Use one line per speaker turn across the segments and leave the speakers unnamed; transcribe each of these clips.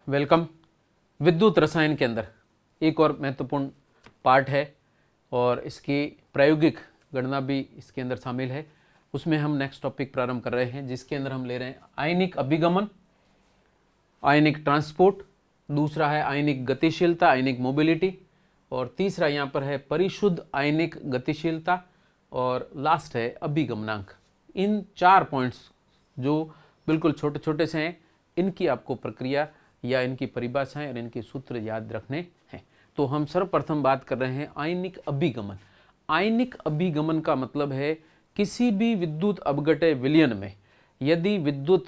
Welcome. विद्युत रसायन के अंदर एक और महत्वपूर्ण पार्ट है और इसकी प्रायोगिक गणना भी इसके अंदर शामिल है। उसमें हम नेक्स्ट टॉपिक प्रारंभ कर रहे हैं जिसके अंदर हम ले रहे हैं आयनिक अभिगमन, आयनिक ट्रांसपोर्ट, दूसरा है आयनिक गतिशीलता, आयनिक मोबिलिटी, और तीसरा यहाँ पर है परिशुद्ध आयनिक गतिशीलता, और लास्ट है अभिगमनांक। इन 4 पॉइंट्स जो बिल्कुल छोटे छोटे से हैं, इनकी आपको प्रक्रिया या इनकी परिभाषाएं और इनके सूत्र याद रखने हैं। तो हम सर्वप्रथम बात कर रहे हैं आयनिक अभिगमन। आयनिक अभिगमन का मतलब है किसी भी विद्युत अपघट्य विलयन में यदि विद्युत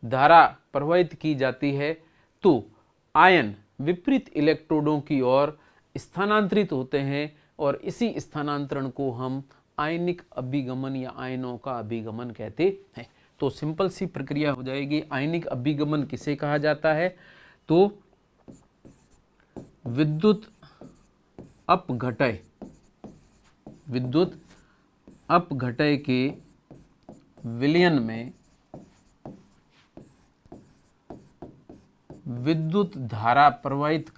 धारा प्रवाहित की जाती है तो आयन विपरीत इलेक्ट्रोडों की ओर स्थानांतरित होते हैं और इसी स्थानांतरण को हम आयनिक अभिगमन या आयनों का अभिगमन कहते हैं। तो सिंपल सी प्रक्रिया हो जाएगी। आयनिक अभिगमन किसे कहा जाता है? तो विद्युत अपघट्य के विलयन में विद्युत धारा प्रवाहित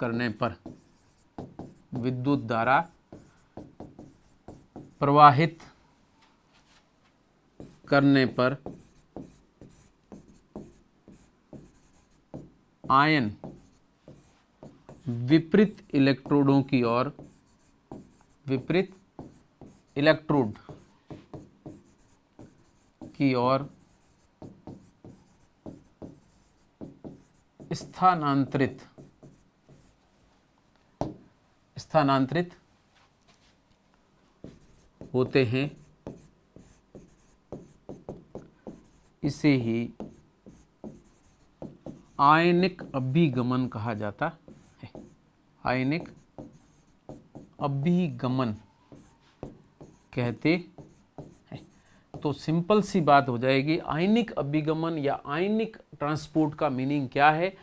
करने पर आयन विपरीत इलेक्ट्रोड की ओर स्थानांतरित होते हैं, इसे ही आयनिक अभिगमन कहा जाता है। आयनिक अभिगमन कहते हैं। तो सिंपल सी बात हो जाएगी, आयनिक अभिगमन या आयनिक ट्रांसपोर्ट का मीनिंग क्या है?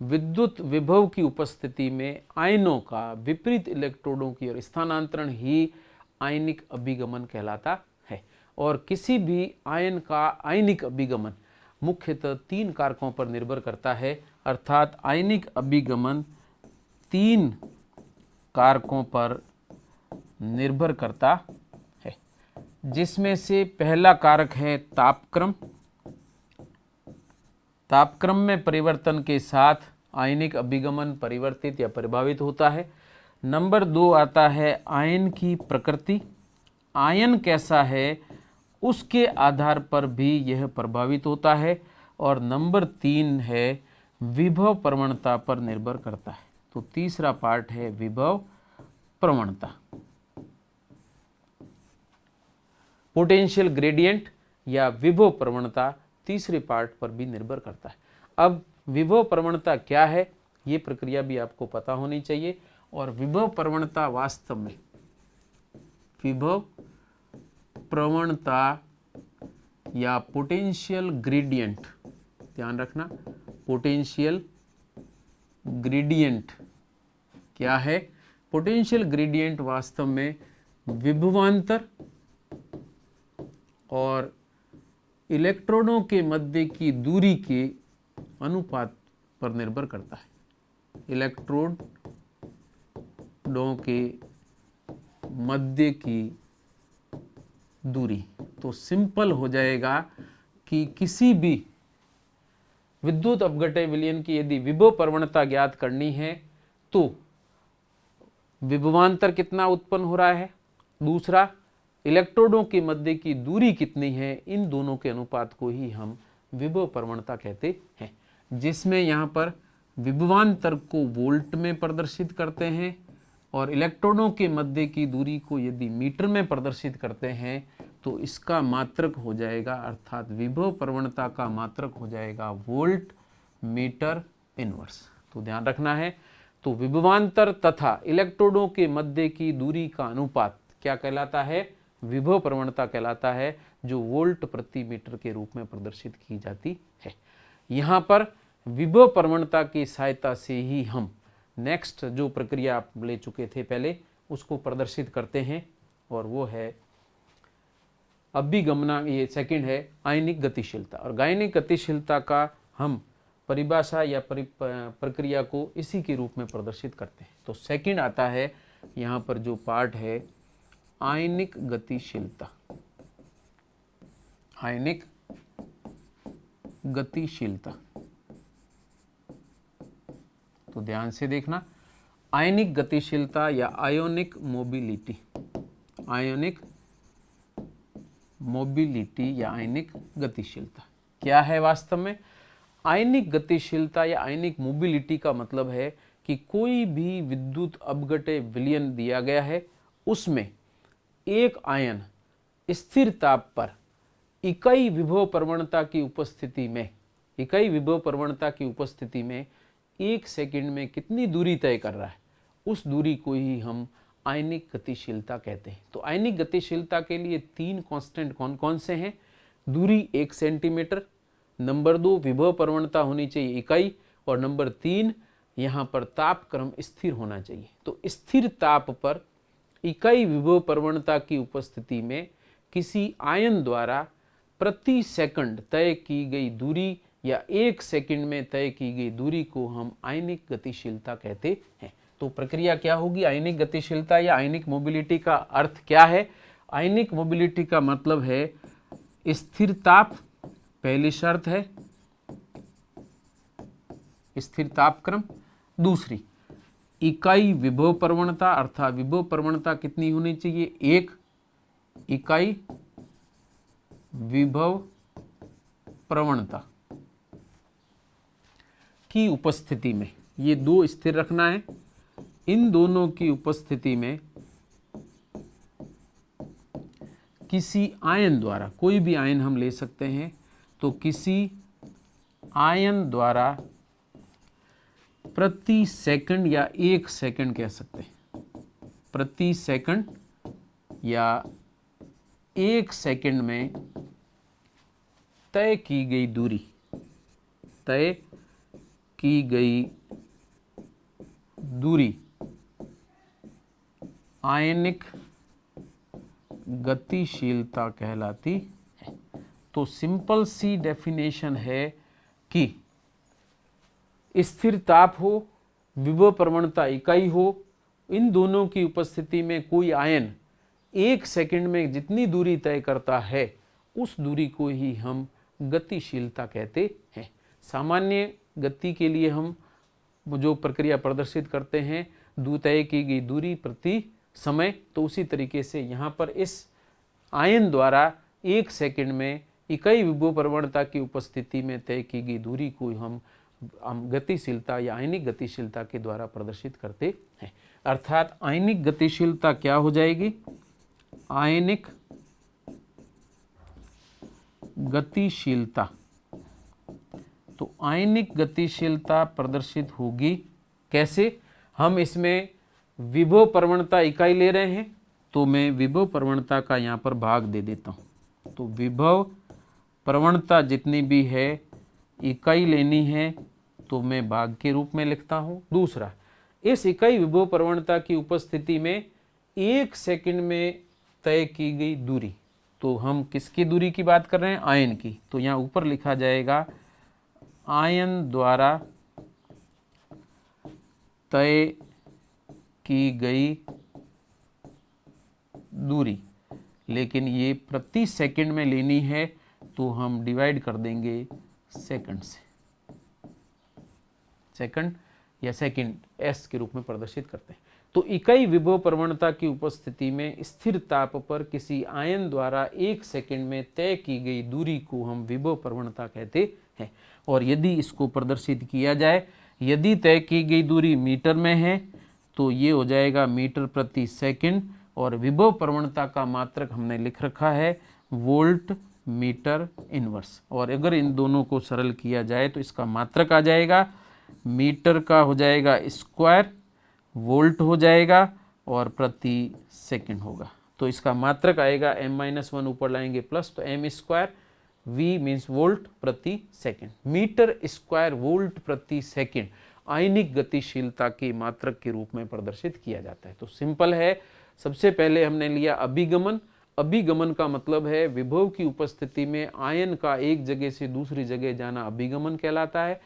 विद्युत विभव की उपस्थिति में आयनों का विपरीत इलेक्ट्रोडों की ओर स्थानांतरण ही आयनिक अभिगमन कहलाता है। और किसी भी आयन का आयनिक अभिगमन मुख्यतः 3 कारकों पर निर्भर करता है, अर्थात आयनिक अभिगमन 3 कारकों पर निर्भर करता है, जिसमें से पहला कारक है तापक्रम। तापक्रम में परिवर्तन के साथ आयनिक अभिगमन परिवर्तित या प्रभावित होता है। नंबर 2 आता है आयन की प्रकृति। आयन कैसा है उसके आधार पर भी यह प्रभावित होता है। और नंबर 3 है विभव प्रवणता पर निर्भर करता है। तो तीसरा पार्ट है विभव प्रवणता। पोटेंशियल ग्रेडियंट या विभव प्रवणता तीसरे पार्ट पर भी निर्भर करता है। अब विभव प्रवणता क्या है, ये प्रक्रिया भी आपको पता होनी चाहिए। और विभव प्रवणता वास्तव में विभव प्रवणता या पोटेंशियल ग्रेडियंट, ध्यान रखना, पोटेंशियल ग्रेडियंट क्या है? पोटेंशियल ग्रेडियंट वास्तव में विभवांतर और इलेक्ट्रॉनों के मध्य की दूरी के अनुपात पर निर्भर करता है। इलेक्ट्रोडों के मध्य की दूरी। तो सिंपल हो जाएगा कि किसी भी विद्युत अपघट्य विलयन की यदि विभव प्रवणता ज्ञात करनी है तो विभवांतर कितना उत्पन्न हो रहा है, दूसरा इलेक्ट्रोडों के मध्य की दूरी कितनी है, इन दोनों के अनुपात को ही हम विभव प्रवणता कहते हैं। जिसमें यहाँ पर विभवांतर को वोल्ट में प्रदर्शित करते हैं और इलेक्ट्रॉनों के मध्य की दूरी को यदि मीटर में प्रदर्शित करते हैं तो इसका मात्रक हो जाएगा, अर्थात विभव प्रवणता का मात्रक हो जाएगा वोल्ट मीटर इनवर्स। तो ध्यान रखना है। तो विभवांतर तथा इलेक्ट्रोडों के मध्य की दूरी का अनुपात क्या कहलाता है? विभव प्रवणता कहलाता है, जो वोल्ट प्रति मीटर के रूप में प्रदर्शित की जाती है। यहाँ पर विभव प्रवणता की सहायता से ही हम नेक्स्ट जो प्रक्रिया आप ले चुके थे पहले उसको प्रदर्शित करते हैं, और वो है अभिगमना। ये सेकंड है आयनिक गतिशीलता। और आयनिक गतिशीलता का हम परिभाषा या प्रक्रिया को इसी के रूप में प्रदर्शित करते हैं। तो सेकंड आता है यहाँ पर जो पार्ट है आयनिक गतिशीलता। आयनिक गतिशीलता, तो ध्यान से देखना, आयनिक गतिशीलता या आयोनिक मोबिलिटी, आयोनिक मोबिलिटी या आयनिक गतिशीलता क्या है वास्तव में? आयनिक गतिशीलता या आयनिक मोबिलिटी का मतलब है कि कोई भी विद्युत अपघट्य विलयन दिया गया है, उसमें एक आयन स्थिर ताप पर इकाई विभव प्रवणता की उपस्थिति में, इकाई विभव प्रवणता की उपस्थिति में 1 सेकंड में कितनी दूरी तय कर रहा है, उस दूरी को ही हम आयनिक गतिशीलता कहते हैं। तो आयनिक गतिशीलता के लिए 3 कांस्टेंट कौन कौन से हैं? दूरी 1 सेंटीमीटर, नंबर 2 विभव प्रवणता होनी चाहिए इकाई, और नंबर 3 यहाँ पर ताप क्रम स्थिर होना चाहिए। तो स्थिर ताप पर इकाई विभव प्रवणता की उपस्थिति में किसी आयन द्वारा प्रति सेकंड तय की गई दूरी या 1 सेकंड में तय की गई दूरी को हम आयनिक गतिशीलता कहते हैं। तो प्रक्रिया क्या होगी? आयनिक गतिशीलता या आयनिक मोबिलिटी का अर्थ क्या है? आयनिक मोबिलिटी का मतलब है स्थिर ताप, पहली शर्त है स्थिर ताप क्रम। दूसरी इकाई विभव प्रवणता, अर्थात विभव प्रवणता कितनी होनी चाहिए? 1 इकाई विभव प्रवणता की उपस्थिति में, ये 2 स्थिर रखना है। इन दोनों की उपस्थिति में किसी आयन द्वारा, कोई भी आयन हम ले सकते हैं, तो किसी आयन द्वारा प्रति सेकंड या 1 सेकंड कह सकते हैं, प्रति सेकंड या 1 सेकंड में तय की गई दूरी, तय की गई दूरी आयनिक गतिशीलता कहलाती है। तो सिंपल सी डेफिनेशन है कि स्थिर ताप हो, विभव प्रवणता इकाई हो, इन दोनों की उपस्थिति में कोई आयन 1 सेकंड में जितनी दूरी तय करता है, उस दूरी को ही हम गतिशीलता कहते हैं। सामान्य गति के लिए हम जो प्रक्रिया प्रदर्शित करते हैं, तय की गई दूरी प्रति समय, तो उसी तरीके से यहाँ पर इस आयन द्वारा 1 सेकंड में इकाई विभव प्रवणता की उपस्थिति में तय की गई दूरी को हम गतिशीलता या आयनिक गतिशीलता के द्वारा प्रदर्शित करते हैं। अर्थात आयनिक गतिशीलता क्या हो जाएगी? आयनिक गतिशीलता, तो आयनिक गतिशीलता प्रदर्शित होगी कैसे? हम इसमें विभव प्रवणता इकाई ले रहे हैं, तो मैं विभव प्रवणता का यहाँ पर भाग दे देता हूँ। तो विभव प्रवणता जितनी भी है इकाई लेनी है, तो मैं भाग के रूप में लिखता हूँ। दूसरा, इस इकाई विभव प्रवणता की उपस्थिति में 1 सेकंड में तय की गई दूरी, तो हम किसकी दूरी की बात कर रहे हैं? आयन की। तो यहाँ ऊपर लिखा जाएगा आयन द्वारा तय की गई दूरी, लेकिन ये प्रति सेकंड में लेनी है, तो हम डिवाइड कर देंगे सेकंड से, सेकंड या सेकंड एस के रूप में प्रदर्शित करते हैं। तो इकाई विभव प्रवणता की उपस्थिति में स्थिर ताप पर किसी आयन द्वारा 1 सेकंड में तय की गई दूरी को हम विभव प्रवणता कहते हैं। और यदि इसको प्रदर्शित किया जाए, यदि तय की गई दूरी मीटर में है, तो ये हो जाएगा मीटर प्रति सेकंड, और विभव प्रवणता का मात्रक हमने लिख रखा है वोल्ट मीटर इनवर्स। और अगर इन दोनों को सरल किया जाए तो इसका मात्रक आ जाएगा, मीटर का हो जाएगा स्क्वायर, वोल्ट हो जाएगा, और प्रति सेकंड होगा। तो इसका मात्रक आएगा m-1 ऊपर लाएंगे प्लस, तो m square v means volt प्रति सेकंड। मीटर स्क्वायर वोल्ट प्रति सेकंड आयनिक गतिशीलता की मात्रक के रूप में प्रदर्शित किया जाता है। तो सिंपल है। सबसे पहले हमने लिया अभिगमन। अभिगमन का मतलब है विभव की उपस्थिति में आयन का एक जगह से दूसरी जगह जाना अभिगमन कहलाता है।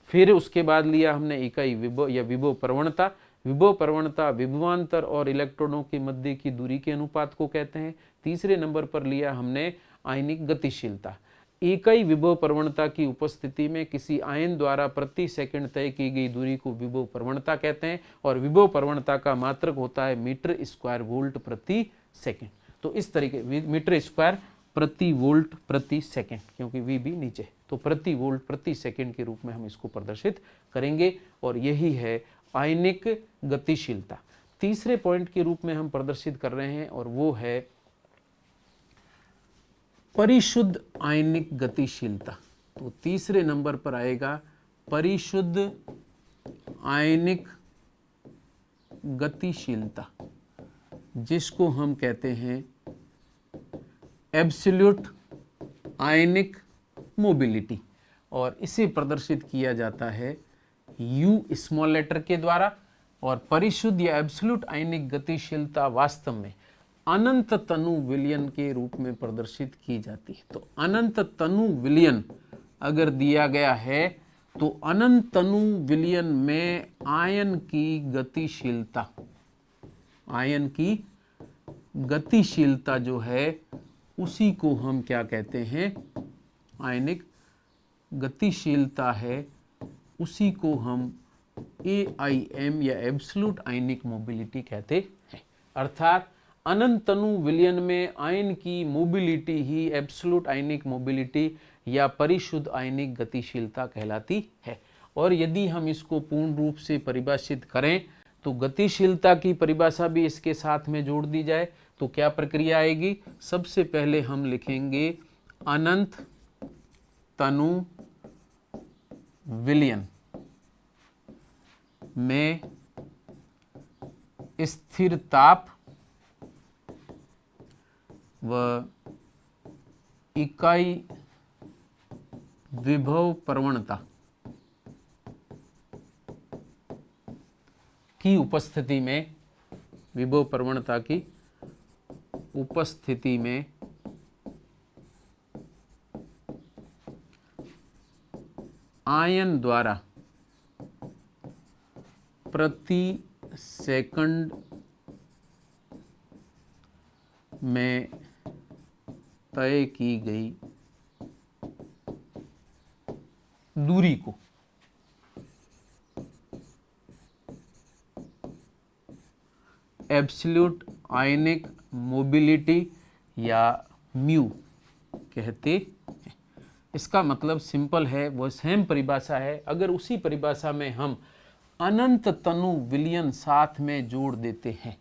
फिर उसके बाद लिया हमने इकाई विभव या विभव प्रवणता। विभव प्रवणता विभवांतर और इलेक्ट्रॉनों के मध्य की दूरी के अनुपात को कहते हैं। तीसरे नंबर पर लिया हमने आयनिक गतिशीलता। इकाई विभव प्रवणता की उपस्थिति में किसी आयन द्वारा प्रति सेकंड तय की गई दूरी को विभव प्रवणता कहते हैं और विभव प्रवणता का मात्रक होता है मीटर स्क्वायर वोल्ट प्रति सेकंड। तो इस तरीके मीटर स्क्वायर प्रति वोल्ट प्रति सेकंड, क्योंकि वी भी नीचे, तो प्रति वोल्ट प्रति सेकंड के रूप में हम इसको प्रदर्शित करेंगे और यही है आयनिक गतिशीलता। तीसरे पॉइंट के रूप में हम प्रदर्शित कर रहे हैं और वो है परिशुद्ध आयनिक गतिशीलता। तो तीसरे नंबर पर आएगा परिशुद्ध आयनिक गतिशीलता, जिसको हम कहते हैं एब्सोल्यूट आयनिक मोबिलिटी, और इसे प्रदर्शित किया जाता है U स्मॉल लेटर के द्वारा। और परिशुद्ध या एब्सोल्यूट आयनिक गतिशीलता वास्तव में अनंत तनु विलयन के रूप में प्रदर्शित की जाती है। तो अनंत तनु विलयन अगर दिया गया है तो अनंत तनु विलयन में आयन की गतिशीलता जो है उसी को हम क्या कहते हैं, आयनिक गतिशीलता है, उसी को हम AIM या एब्सोल्यूट आयनिक मोबिलिटी कहते हैं। अर्थात अनंत तनु विलयन में आयन की मोबिलिटी ही एब्सोल्यूट आयनिक मोबिलिटी या परिशुद्ध आयनिक गतिशीलता कहलाती है। और यदि हम इसको पूर्ण रूप से परिभाषित करें तो गतिशीलता की परिभाषा भी इसके साथ में जोड़ दी जाए तो क्या प्रक्रिया आएगी। सबसे पहले हम लिखेंगे अनंत तनु विलयन में स्थिर ताप व इकाई विभव प्रवणता की उपस्थिति में, विभव प्रवणता की उपस्थिति में आयन द्वारा प्रति सेकंड में तय की गई दूरी को एब्सोल्यूट आयनिक मोबिलिटी या म्यू कहते हैं। इसका मतलब सिंपल है, वह सेम परिभाषा है। अगर उसी परिभाषा में हम अनंत तनु विलयन साथ में जोड़ देते हैं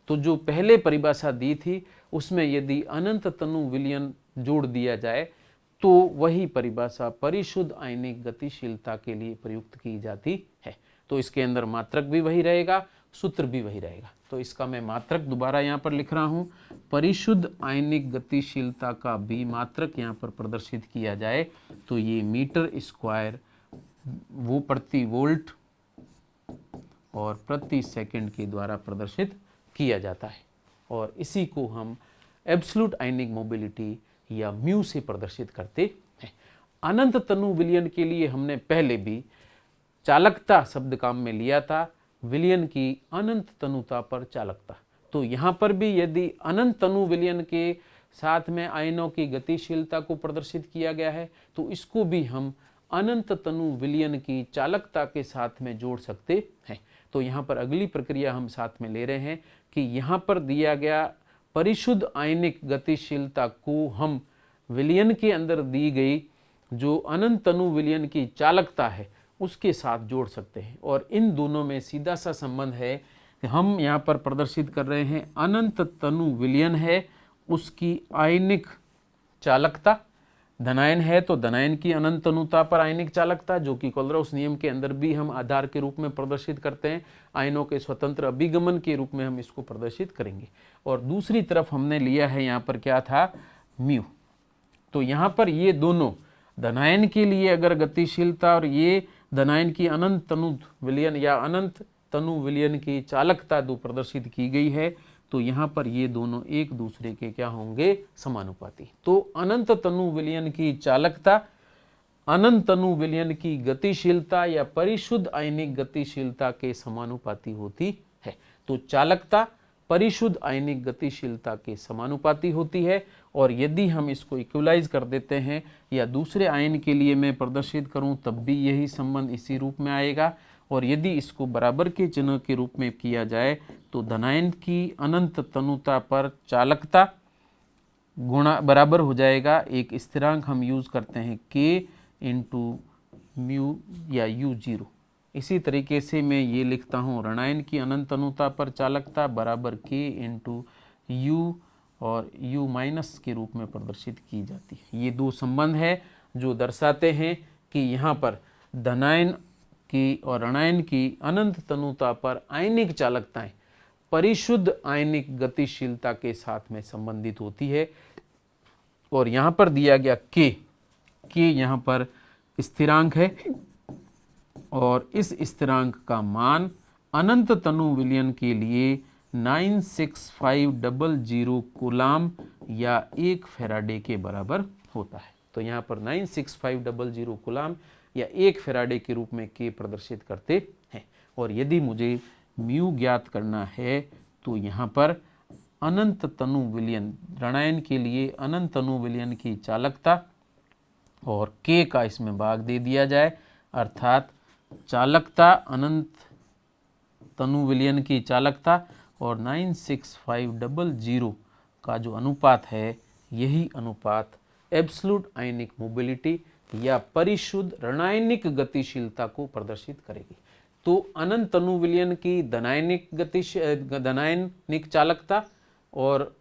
तो जो पहले परिभाषा दी थी उसमें यदि अनंत तनु विलयन जोड़ दिया जाए तो वही परिभाषा परिशुद्ध आयनिक गतिशीलता के लिए प्रयुक्त की जाती है। तो इसके अंदर मात्रक भी वही रहेगा, सूत्र भी वही रहेगा। तो इसका मैं मात्रक दोबारा यहाँ पर लिख रहा हूँ, परिशुद्ध आयनिक गतिशीलता का भी मात्रक यहाँ पर प्रदर्शित किया जाए तो ये मीटर स्क्वायर वो प्रति वोल्ट और प्रति सेकंड के द्वारा प्रदर्शित किया जाता है। और इसी को हम एब्सोल्यूट आयनिक मोबिलिटी या म्यू से प्रदर्शित करते हैं। अनंत तनु विलयन के लिए हमने पहले भी चालकता शब्द काम में लिया था, विलयन की अनंत तनुता पर चालकता। तो यहाँ पर भी यदि अनंत तनु विलयन के साथ में आयनों की गतिशीलता को प्रदर्शित किया गया है तो इसको भी हम अनंत तनु विलयन की चालकता के साथ में जोड़ सकते हैं। तो यहाँ पर अगली प्रक्रिया हम साथ में ले रहे हैं कि यहाँ पर दिया गया परिशुद्ध आयनिक गतिशीलता को हम विलयन के अंदर दी गई जो अनंत तनु विलयन की चालकता है उसके साथ जोड़ सकते हैं। और इन दोनों में सीधा सा संबंध है कि हम यहाँ पर प्रदर्शित कर रहे हैं अनंत तनु विलयन है, उसकी आयनिक चालकता धनायन है तो धनायन की अनंत तनुता पर आयनिक चालकता, जो कि कोलराउस नियम के अंदर भी हम आधार के रूप में प्रदर्शित करते हैं। आयनों के स्वतंत्र अभिगमन के रूप में हम इसको प्रदर्शित करेंगे। और दूसरी तरफ हमने लिया है यहाँ पर क्या था, म्यू। तो यहाँ पर ये दोनों धनायन के लिए अगर गतिशीलता और ये धनायन की अनंत तनु विलयन या अनंत तनु विलयन की चालकता दो प्रदर्शित की गई है तो यहाँ पर ये दोनों एक दूसरे के क्या होंगे, समानुपाती। तो अनंत तनु विलयन की चालकता अनंत तनु विलयन की गतिशीलता या परिशुद्ध आयनिक गतिशीलता के समानुपाती होती है। तो चालकता परिशुद्ध आयनिक गतिशीलता के समानुपाती होती है। और यदि हम इसको इक्वलाइज कर देते हैं या दूसरे आयन के लिए मैं प्रदर्शित करूं तब भी यही संबंध इसी रूप में आएगा। और यदि इसको बराबर के चिन्ह के रूप में किया जाए तो धनायन की अनंत तनुता पर चालकता गुणा बराबर हो जाएगा एक स्थिरांक हम यूज करते हैं k इंटू म्यू या u0। इसी तरीके से मैं ये लिखता हूँ ऋणायन की अनंत तनुता पर चालकता बराबर k इंटू यू और u माइनस के रूप में प्रदर्शित की जाती है। ये दो संबंध है जो दर्शाते हैं कि यहाँ पर धनायन की और ऋणायन की अनंत तनुता पर आयनिक चालकताएं परिशुद्ध आयनिक गतिशीलता के साथ में संबंधित होती है। और यहाँ पर दिया गया k यहाँ पर स्थिरांक है और इस स्थिरांक का मान अनंत तनु विलयन के लिए 96500 कूलाम या 1 फैराडे के बराबर होता है। तो यहाँ पर 96500 कूलाम या 1 फैराडे के रूप में k प्रदर्शित करते हैं। और यदि मुझे म्यू ज्ञात करना है तो यहाँ पर अनंत तनु विलयन ऋणायन के लिए अनंत तनु विलयन की चालकता और k का इसमें भाग दे दिया जाए, अर्थात चालकता अनंत तनु विलयन की चालकता और 96500 का जो अनुपात है यही अनुपात एब्सोल्यूट आयनिक मोबिलिटी या परिशुद्ध ऋणायनिक गतिशीलता को प्रदर्शित करेगी। तो अनंत तनु विलयन की धनायनिक चालकता और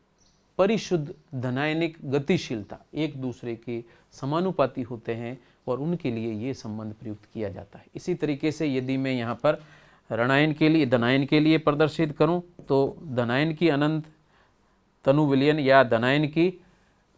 परिशुद्ध धनायनिक गतिशीलता एक दूसरे के समानुपाती होते हैं और उनके लिए ये संबंध प्रयुक्त किया जाता है। इसी तरीके से यदि मैं यहाँ पर ऋणायन के लिए धनायन के लिए प्रदर्शित करूं तो धनायन की अनंत तनु विलयन या धनायन की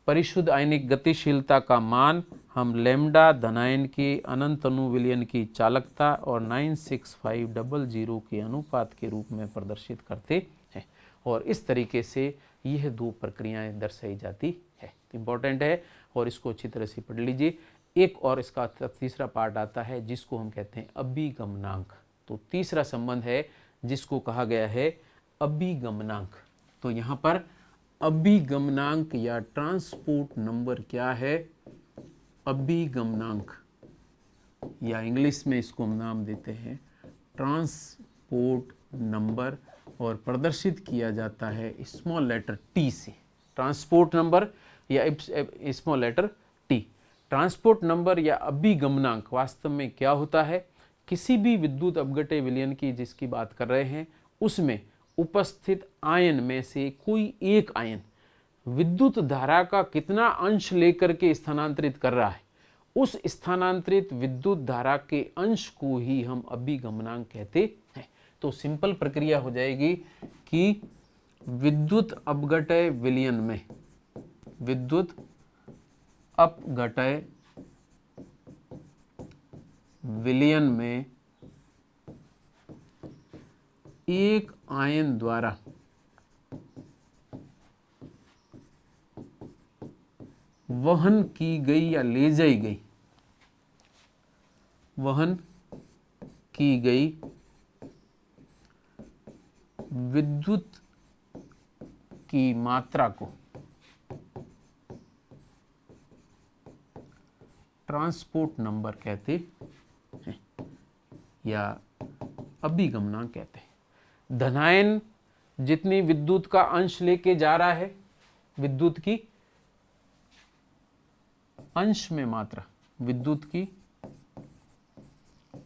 परिशुद्ध आयनिक गतिशीलता का मान हम लैम्डा धनायन की अनंत तनु विलयन की चालकता और 96500 के अनुपात के रूप में प्रदर्शित करते हैं। और इस तरीके से यह दो प्रक्रियाएं दर्शाई जाती है। इम्पोर्टेंट है और इसको अच्छी तरह से पढ़ लीजिए। एक और इसका तीसरा पार्ट आता है जिसको हम कहते हैं अभिगमनांक। तो तीसरा संबंध है जिसको कहा गया है अभिगमनांक। तो यहाँ पर अभिगमनांक या ट्रांसपोर्ट नंबर क्या है? अभिगमनांक या इंग्लिश में इसको हम नाम देते हैं ट्रांसपोर्ट नंबर और प्रदर्शित किया जाता है स्मॉल लेटर t से। ट्रांसपोर्ट नंबर या small letter t। Transport number या अभिगमनांक वास्तव में क्या होता है? किसी भी विद्युत अपघट्य विलयन की जिसकी बात कर रहे हैं उसमें उपस्थित आयन में से कोई एक आयन विद्युत धारा का कितना अंश लेकर के स्थानांतरित कर रहा है, उस स्थानांतरित विद्युत धारा के अंश को ही हम अभिगमनांक कहते हैं। तो सिंपल प्रक्रिया हो जाएगी कि विद्युत अपघट्य विलयन में एक आयन द्वारा वहन की गई या ले जाई गई विद्युत की मात्रा को ट्रांसपोर्ट नंबर कहते हैं या अभिगमनांक कहते हैं। धनायन जितनी विद्युत का अंश लेके जा रहा है, विद्युत की अंश में मात्रा, विद्युत की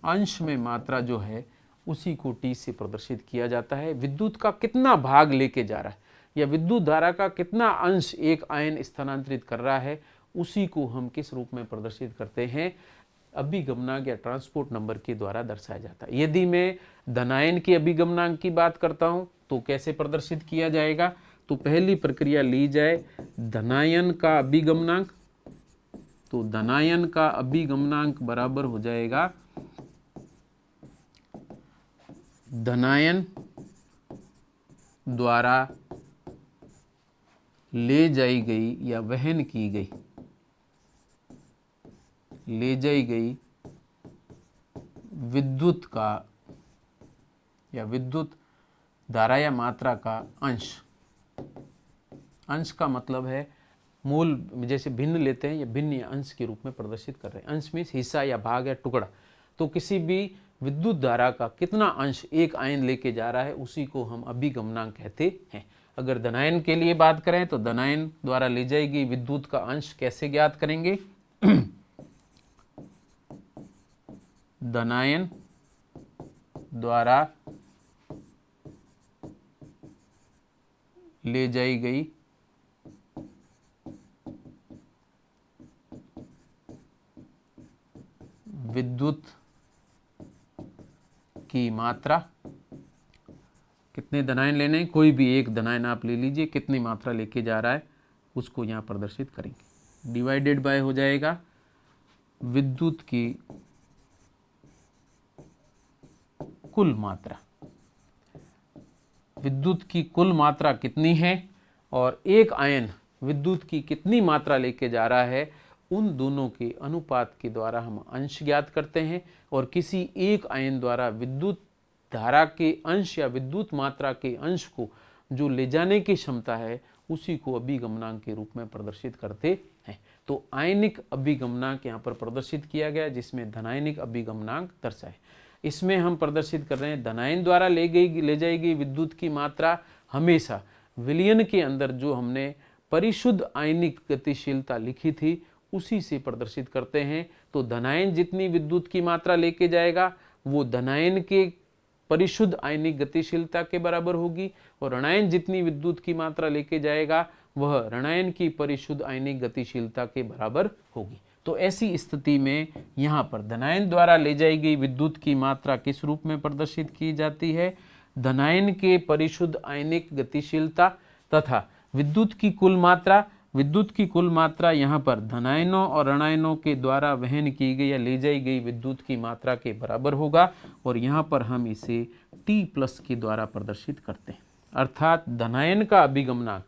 अंश में मात्रा जो है उसी को T से प्रदर्शित किया जाता है। विद्युत का कितना भाग लेके जा रहा है या विद्युत धारा का कितना अंश एक आयन स्थानांतरित कर रहा है उसी को हम किस रूप में प्रदर्शित करते हैं? अभिगमनांक या ट्रांसपोर्ट नंबर के द्वारा दर्शाया जाता है। यदि मैं धनायन के अभिगमनांक की बात करता हूं तो कैसे प्रदर्शित किया जाएगा? तो पहली प्रक्रिया ली जाए धनायन का अभिगमनांक। तो धनायन का अभिगमनांक बराबर हो जाएगा धनायन द्वारा ले जाई गई या वहन की गई ले जाई गई विद्युत का या विद्युत धारा या मात्रा का अंश, अंश का मतलब है मूल, जैसे भिन्न लेते हैं या भिन्न या अंश के रूप में प्रदर्शित कर रहे हैं। अंश मीन्स हिस्सा या भाग या टुकड़ा। तो किसी भी विद्युत धारा का कितना अंश एक आयन लेके जा रहा है उसी को हम अभिगमनांक कहते हैं। अगर धनायन के लिए बात करें तो धनायन द्वारा ले जाएगी विद्युत का अंश कैसे ज्ञात करेंगे? धनायन द्वारा ले जाई गई विद्युत की मात्रा, कितने धनायन लेने, कोई भी एक धनायन आप ले लीजिए, कितनी मात्रा लेके जा रहा है उसको यहां प्रदर्शित करेंगे। डिवाइडेड बाय हो जाएगा विद्युत की कुल मात्रा। विद्युत की कुल मात्रा कितनी है और एक आयन विद्युत की कितनी मात्रा लेके जा रहा है, उन दोनों के अनुपात के द्वारा हम अंश ज्ञात करते हैं। और किसी एक आयन द्वारा विद्युत धारा के अंश या विद्युत मात्रा के अंश को जो ले जाने की क्षमता है उसी को अभिगमनांक के रूप में प्रदर्शित करते हैं। तो आयनिक अभिगमनांक यहाँ पर प्रदर्शित किया गया, जिसमें धनायनिक अभिगमनांक दर्शाए। इसमें हम प्रदर्शित कर रहे हैं धनायन द्वारा ले जाएगी विद्युत की मात्रा हमेशा विलयन के अंदर जो हमने परिशुद्ध आयनिक गतिशीलता लिखी थी उसी से प्रदर्शित करते हैं। तो धनायन जितनी विद्युत की मात्रा लेके जाएगा वो धनायन के परिशुद्ध आयनिक गतिशीलता के बराबर होगी, और ऋणायन जितनी विद्युत की मात्रा लेके जाएगा वह ऋणायन की परिशुद्ध आयनिक गतिशीलता के बराबर होगी। तो ऐसी स्थिति में यहाँ पर धनायन द्वारा ले जाई गई विद्युत की मात्रा किस रूप में प्रदर्शित की जाती है? धनायन के परिशुद्ध आयनिक गतिशीलता तथा विद्युत की कुल मात्रा। विद्युत की कुल मात्रा यहाँ पर धनायनों और ऋणायनों के द्वारा वहन की गई या ले जाई गई विद्युत की मात्रा के बराबर होगा, और यहाँ पर हम इसे T प्लस के द्वारा प्रदर्शित करते हैं। अर्थात धनायन का अभिगमनांक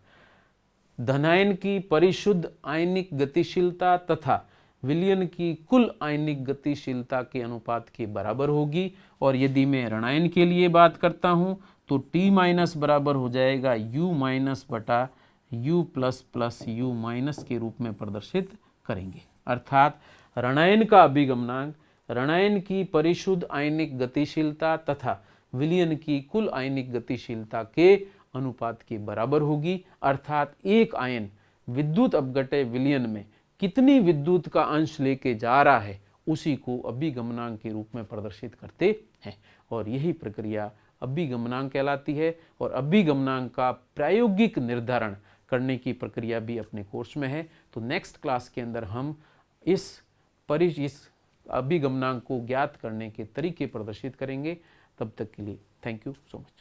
धनायन की परिशुद्ध आयनिक गतिशीलता तथा विलयन की कुल आयनिक गतिशीलता के अनुपात के बराबर होगी। और यदि मैं ऋणायन के लिए बात करता हूँ तो T माइनस बराबर हो जाएगा U माइनस बटा U plus plus U minus के रूप में प्रदर्शित करेंगे। अर्थात ऋणायन का अभिगमनांक ऋणायन की परिशुद्ध आयनिक गतिशीलता तथा विलयन की कुल आयनिक गतिशीलता के अनुपात के बराबर होगी। अर्थात एक आयन विद्युत अपघट्य विलयन में कितनी विद्युत का अंश लेके जा रहा है उसी को अभिगमनांक के रूप में प्रदर्शित करते हैं, और यही प्रक्रिया अभिगमनांक कहलाती है। और अभिगमनांक का प्रायोगिक निर्धारण करने की प्रक्रिया भी अपने कोर्स में है। तो नेक्स्ट क्लास के अंदर हम इस अभिगमनांक को ज्ञात करने के तरीके प्रदर्शित करेंगे। तब तक के लिए थैंक यू सो मच।